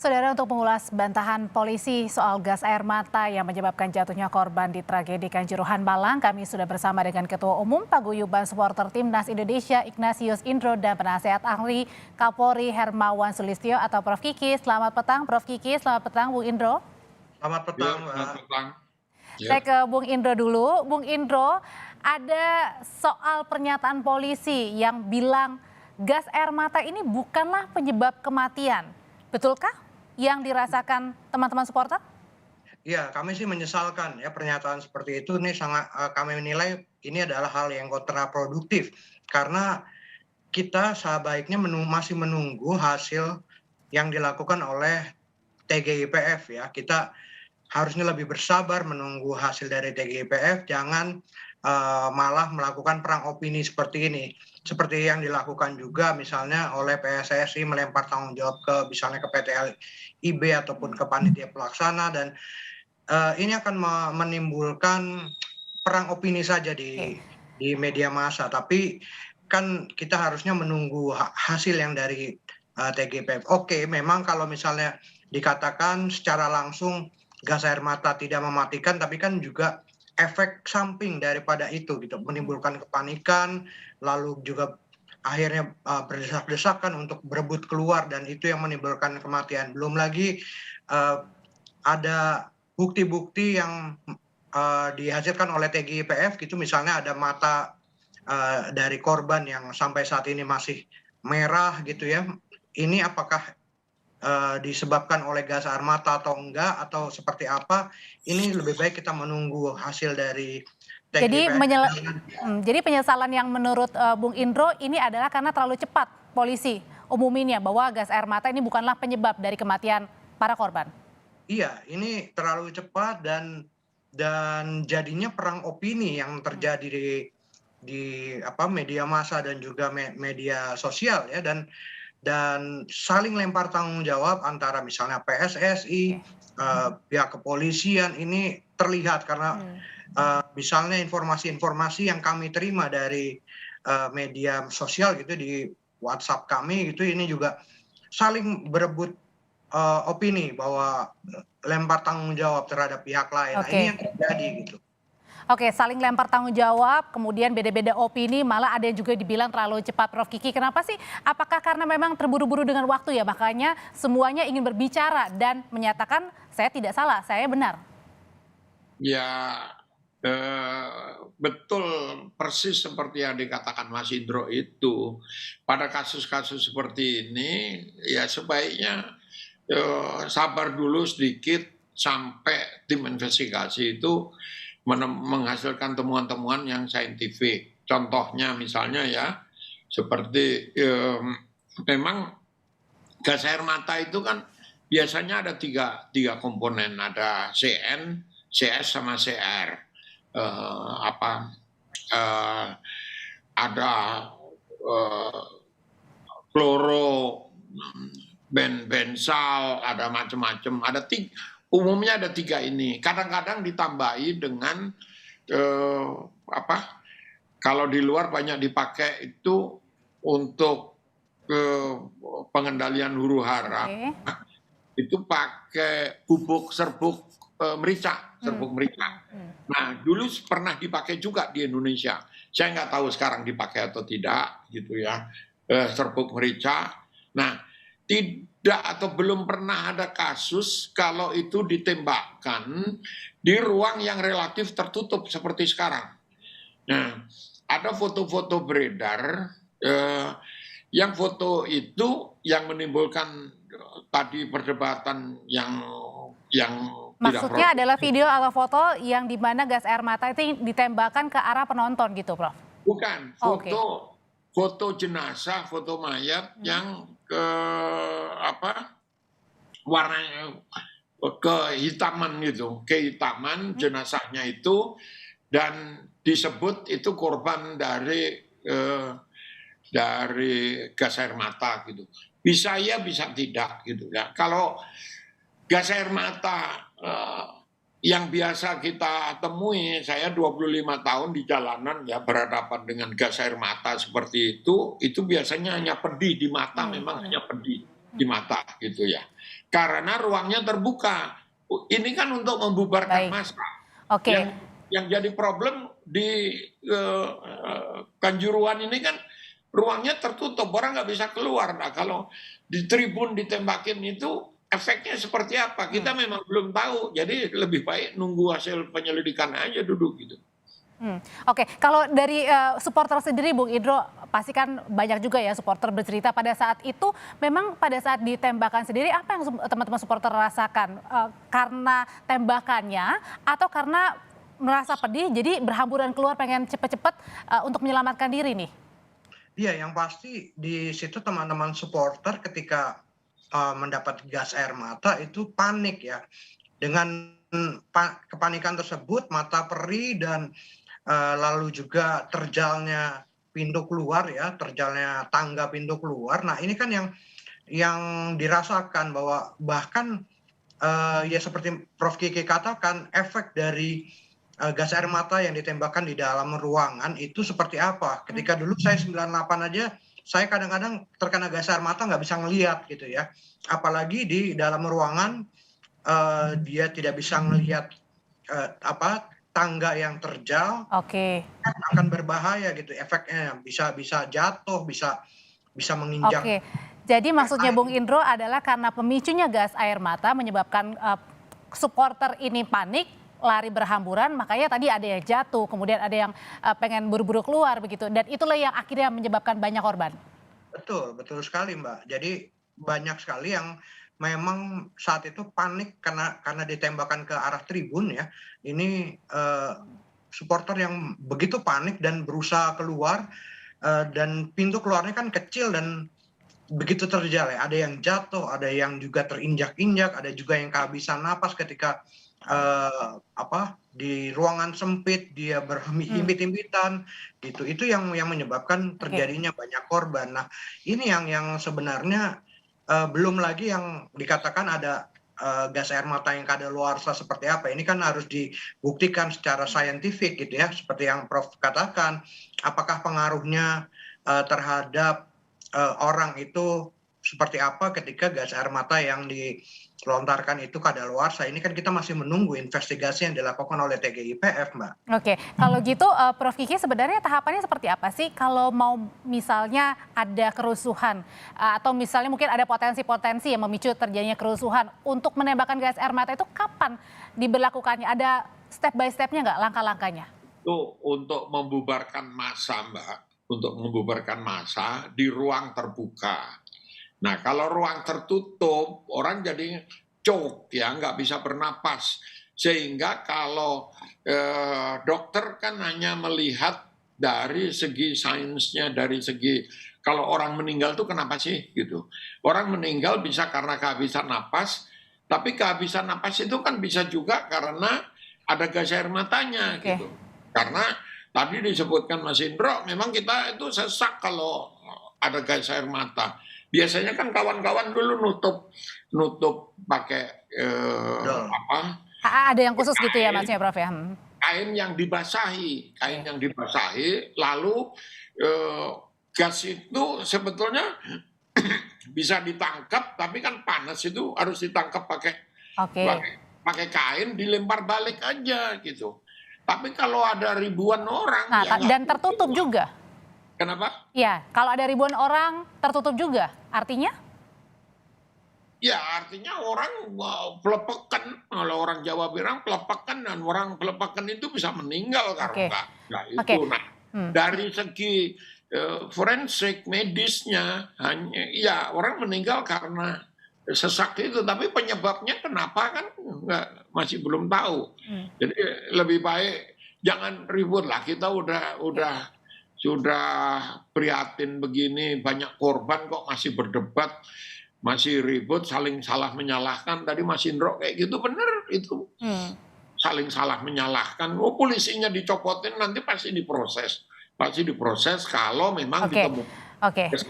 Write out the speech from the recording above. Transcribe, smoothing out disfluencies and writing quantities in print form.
Saudara, untuk mengulas bantahan polisi soal gas air mata yang menyebabkan jatuhnya korban di tragedi Kanjuruhan Malang, kami sudah bersama dengan Ketua Umum Paguyuban Supporter Timnas Indonesia Ignatius Indro dan penasehat ahli Kapolri Hermawan Sulistyo atau Prof Kiki. Selamat petang Prof Kiki, selamat petang Bung Indro. Selamat petang, Selamat Mbak. petang. Saya ke Bung Indro dulu. Bung Indro, ada soal pernyataan polisi yang bilang gas air mata ini bukanlah penyebab kematian. Betulkah yang dirasakan teman-teman supporter? Ya, kami sih menyesalkan ya pernyataan seperti itu. Ini sangat kami menilai ini adalah hal yang kontraproduktif karena kita sebaiknya masih menunggu hasil yang dilakukan oleh TGIPF ya. Kita harusnya lebih bersabar menunggu hasil dari TGIPF, jangan malah melakukan perang opini seperti ini. Seperti yang dilakukan juga misalnya oleh PSSI melempar tanggung jawab ke misalnya ke PT LIB ataupun ke panitia pelaksana, dan ini akan menimbulkan perang opini saja di media massa. Tapi kan kita harusnya menunggu hasil yang dari TGIPF. Oke, memang kalau misalnya dikatakan secara langsung gas air mata tidak mematikan, tapi kan juga efek samping daripada itu gitu, menimbulkan kepanikan, lalu juga akhirnya berdesak-desakan untuk berebut keluar, dan itu yang menimbulkan kematian. Belum lagi ada bukti-bukti yang dihasilkan oleh TGIPF gitu, misalnya ada mata dari korban yang sampai saat ini masih merah gitu ya. Ini apakah disebabkan oleh gas air mata atau enggak, atau seperti apa? Ini lebih baik kita menunggu hasil dari Jadi, TGIPF. jadi penyesalan yang menurut Bung Indro ini adalah karena terlalu cepat polisi umuminnya bahwa gas air mata ini bukanlah penyebab dari kematian para korban. Iya, ini terlalu cepat dan jadinya perang opini yang terjadi di media massa dan juga media sosial ya, dan saling lempar tanggung jawab antara misalnya PSSI, pihak kepolisian. Ini terlihat karena misalnya informasi-informasi yang kami terima dari media sosial gitu di WhatsApp kami gitu, ini juga saling berebut opini bahwa lempar tanggung jawab terhadap pihak lain. Nah, ini yang terjadi gitu. Oke, saling lempar tanggung jawab, kemudian beda-beda opini, malah ada yang juga dibilang terlalu cepat. Prof Kiki, kenapa sih? Apakah karena memang terburu-buru dengan waktu ya, makanya semuanya ingin berbicara dan menyatakan saya tidak salah, saya benar? Ya, betul persis seperti yang dikatakan Mas Indro itu. Pada kasus-kasus seperti ini, ya sebaiknya sabar dulu sedikit sampai tim investigasi itu menghasilkan temuan-temuan yang saintifik. Contohnya misalnya ya, seperti memang gas air mata itu kan biasanya ada tiga komponen, ada CN, CS sama CR. Ada kloro, bensal, ada macam-macam. Umumnya ada tiga ini. Kadang-kadang ditambahi dengan kalau di luar banyak dipakai itu untuk pengendalian huru hara. Itu pakai serbuk merica, Nah, dulu pernah dipakai juga di Indonesia. Saya nggak tahu sekarang dipakai atau tidak, gitu ya. Serbuk merica. Nah, tidak atau belum pernah ada kasus kalau itu ditembakkan di ruang yang relatif tertutup seperti sekarang. Nah, ada foto-foto beredar, yang foto itu yang menimbulkan tadi perdebatan yang maksudnya adalah video atau foto yang di mana gas air mata itu ditembakkan ke arah penonton gitu, Prof? Bukan, foto jenazah, foto mayat yang warnanya kehitaman gitu, jenazahnya itu, dan disebut itu korban dari gas air mata gitu. Bisa ya, bisa tidak gitu ya. Kalau gas air mata yang biasa kita temui, saya 25 tahun di jalanan ya berhadapan dengan gas air mata seperti itu biasanya hanya pedih di mata, memang hanya pedih. di mata gitu ya. Karena ruangnya terbuka. Ini kan untuk membubarkan Baik. massa. Oke. Yang jadi problem di Kanjuruhan ini kan ruangnya tertutup, orang nggak bisa keluar. Nah, kalau di tribun ditembakin itu efeknya seperti apa? Kita memang belum tahu. Jadi lebih baik nunggu hasil penyelidikan aja duduk gitu. Oke, kalau dari supporter sendiri, Bung Indro, pasti kan banyak juga ya supporter bercerita pada saat itu, memang pada saat ditembakkan sendiri, apa yang teman-teman supporter rasakan? Karena tembakannya atau karena merasa pedih, jadi berhamburan keluar pengen cepet-cepet untuk menyelamatkan diri nih? Iya, yang pasti di situ teman-teman supporter ketika mendapat gas air mata itu panik ya. Dengan kepanikan tersebut, mata perih dan lalu juga terjalnya pintu keluar ya, terjalnya tangga pintu keluar. Nah, ini kan yang dirasakan bahwa bahkan ya seperti Prof. Kiki katakan, efek dari gas air mata yang ditembakkan di dalam ruangan itu seperti apa. Ketika dulu saya 98 aja, saya kadang-kadang terkena gas air mata nggak bisa ngelihat gitu ya. Apalagi di dalam ruangan dia tidak bisa melihat tangga yang terjal. Oke. Akan berbahaya gitu efeknya, bisa jatuh, bisa menginjak. Oke, jadi maksudnya Bung Indro adalah karena pemicunya gas air mata menyebabkan supporter ini panik, lari berhamburan, makanya tadi ada yang jatuh, kemudian ada yang pengen buru-buru keluar begitu, dan itulah yang akhirnya menyebabkan banyak korban. Betul sekali Mbak. Jadi banyak sekali yang memang saat itu panik karena ditembakkan ke arah tribun ya. Ini supporter yang begitu panik dan berusaha keluar, dan pintu keluarnya kan kecil dan begitu terjal ya. Ada yang jatuh, ada yang juga terinjak-injak, ada juga yang kehabisan napas ketika di ruangan sempit dia berhimpit-himpitan gitu. Itu yang menyebabkan terjadinya banyak korban. Nah, ini yang sebenarnya belum lagi yang dikatakan ada gas air mata yang kadaluarsa seperti apa. Ini kan harus dibuktikan secara saintifik gitu ya, seperti yang Prof katakan. Apakah pengaruhnya terhadap orang itu seperti apa ketika gas air mata yang dilontarkan itu kadaluarsa. Ini kan kita masih menunggu investigasi yang dilakukan oleh TGIPF, Mbak. Oke, kalau gitu Prof Kiki sebenarnya tahapannya seperti apa sih kalau mau misalnya ada kerusuhan atau misalnya mungkin ada potensi-potensi yang memicu terjadinya kerusuhan untuk menembakkan gas air mata itu kapan diberlakukannya? Ada step by stepnya nggak langkah-langkahnya? Itu untuk membubarkan massa, Mbak, untuk membubarkan massa di ruang terbuka. Nah, kalau ruang tertutup, orang jadi choke ya, nggak bisa bernapas. Sehingga kalau dokter kan hanya melihat dari segi sainsnya, dari segi kalau orang meninggal tuh kenapa sih gitu. Orang meninggal bisa karena kehabisan napas, tapi kehabisan napas itu kan bisa juga karena ada gas air matanya gitu. Karena tadi disebutkan Mas Indro, memang kita itu sesak kalau ada gas air mata. Biasanya kan kawan-kawan dulu nutup pakai Ada yang khusus gitu ya maksudnya Prof ya? Kain yang dibasahi, lalu gas itu sebetulnya bisa ditangkap, tapi kan panas itu harus ditangkap pakai kain, dilempar balik aja gitu. Tapi kalau ada ribuan orang, dan tertutup juga. Kenapa? Ya, kalau ada ribuan orang tertutup juga, artinya? Ya, artinya orang pelepekan, kalau orang Jawa bilang pelepekan, dan orang pelepekan itu bisa meninggal karena itu. Nah, dari segi forensik medisnya, hanya ya orang meninggal karena sesak itu, tapi penyebabnya kenapa kan masih belum tahu. Jadi lebih baik jangan ribut lah, kita sudah prihatin begini, banyak korban kok masih berdebat, masih ribut, saling salah menyalahkan. Tadi Mas Indro kayak gitu, bener itu. Saling salah menyalahkan. Oh, polisinya dicopotin, nanti pasti diproses. Pasti diproses kalau memang ditemukan kesalahan.